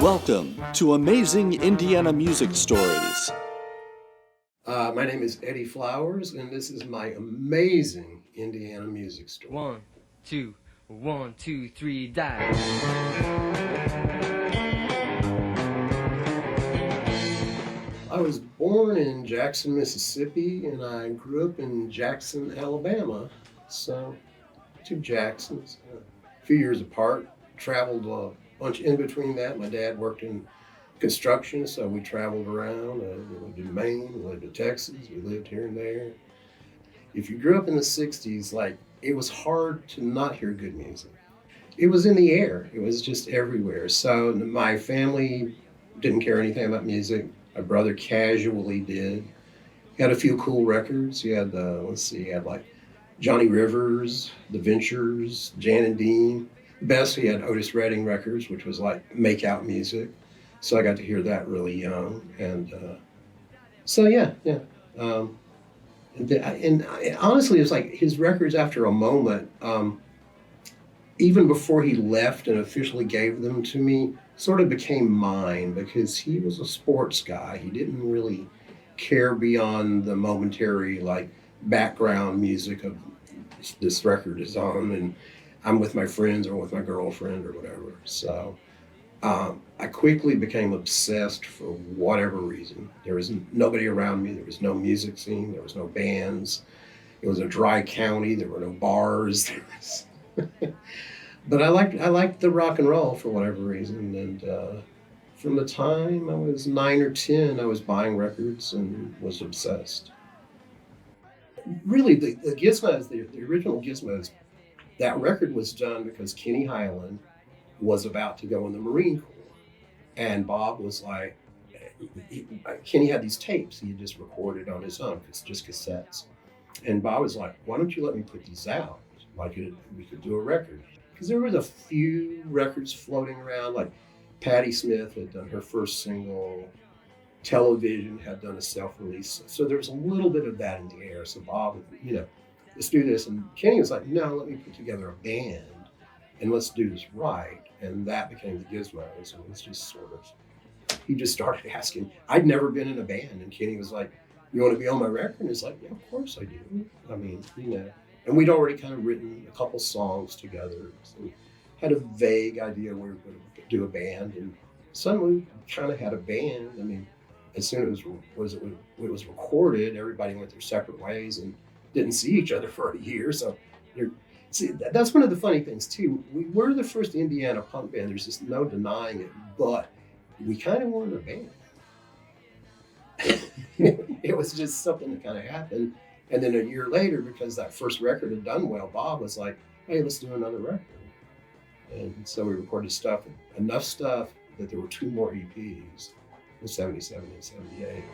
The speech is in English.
Welcome to Amazing Indiana Music Stories. My name is Eddie Flowers, and this is my amazing Indiana music story. 1, 2, 3, dive. I was born in Jackson, Mississippi, and I grew up in Jackson, Alabama. So, two Jacksons, a few years apart. Traveled a bunch in between that. My dad worked in construction, so we traveled around. We lived in Maine, we lived in Texas, we lived here and there. If you grew up in the 60s, it was hard to not hear good music. It was in the air, it was just everywhere. So my family didn't care anything about music. My brother casually did. He had a few cool records. He had, Johnny Rivers, The Ventures, Jan and Dean. Best, he had Otis Redding records, which was like make-out music. So I got to hear that really young. And honestly, it was like his records after a moment, even before he left and officially gave them to me, sort of became mine because he was a sports guy. He didn't really care beyond the momentary background music of this record is on and I'm with my friends or with my girlfriend or whatever. So I quickly became obsessed for whatever reason. There was nobody around me. There was no music scene. There was no bands. It was a dry county. There were no bars. But I liked the rock and roll for whatever reason. And from the time I was 9 or 10, I was buying records and was obsessed. Really, the Gizmos, the original Gizmos, that record was done because Kenny Highland was about to go in the Marine Corps. And Bob was like, Kenny had these tapes he had just recorded on his own, it's just cassettes. And Bob was like, why don't you let me put these out? We could do a record. Because there was a few records floating around, like Patti Smith had done her first single, Television had done a self-release. So there was a little bit of that in the air. So Bob, let's do this. And Kenny was like, no, let me put together a band and let's do this right. And that became the Gizmos. And it's just he just started asking. I'd never been in a band. And Kenny was like, you want to be on my record? And it's like, yeah, of course I do. I mean, And we'd already kind of written a couple songs together. So we had a vague idea we were going to do a band. And suddenly we kind of had a band. I mean, as soon as it was recorded, everybody went their separate ways and didn't see each other for a year. So that's one of the funny things too. We were the first Indiana punk band. There's just no denying it, but we kind of weren't a band. It was just something that kind of happened. And then a year later, because that first record had done well, Bob was like, hey, let's do another record. And so we recorded enough stuff that there were 2 more EPs in 77 and 78.